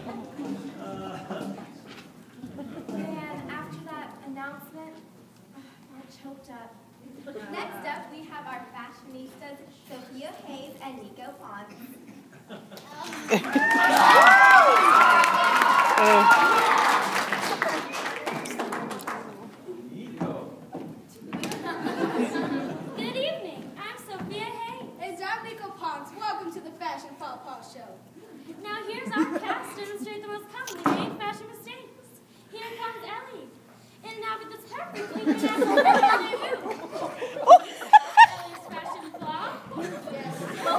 And after that announcement, I choked up. Next up, we have our fashionistas, Sophia Hayes and Nico Pons. Good evening. I'm Sophia Hayes. And I'm Nico Pons. Welcome to the Fashion Paw Show. Now here's our cast to demonstrate the most commonly made fashion mistakes. Here comes Ellie. And now with this perfectly connected rendezvous. Ellie's fashion flaw. Yes. On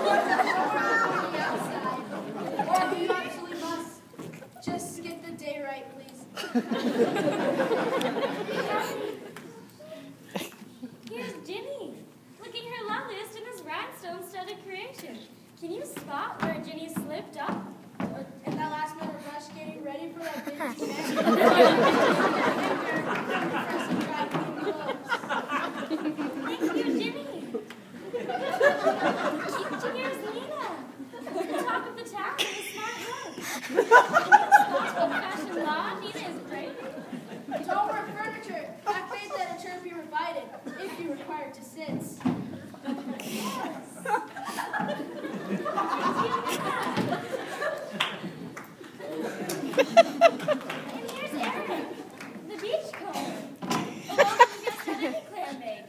the outside. Or you actually must just get the day right, please. Here's Ginny. Looking her loveliest in this rhinestone-studded creation. Can you spot where Ginny slipped up? And that last minute rush getting ready for that big match. Thank you, Ginny. Here's Nina. The talk of the town with a smart look. Can you spot what fashion law Nina is great? Don't wear furniture. I faith that a turn be provided, if you require to since. And here's Eric, the beachcomber. The one who just had any clan made.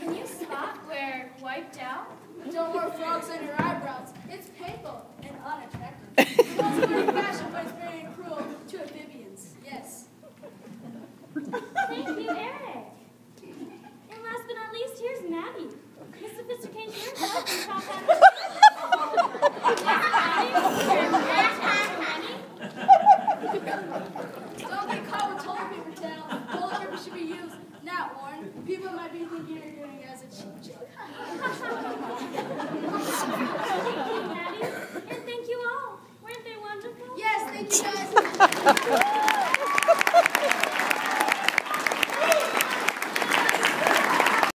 Can you spot where wiped out? Don't wear frogs on your eyebrows. It's painful and unattractive. It's very fashion, but it's very cruel to amphibians. Yes. Thank you, Eric. And last but not least, here's Maddie. His sophistication herself and top hat. Don't get caught with toilet paper tail. Toilet paper should be used, not worn. People might be thinking you're doing it as a cheap joke. Thank you, Maddie. And thank you all. Weren't they wonderful? Yes, thank you guys.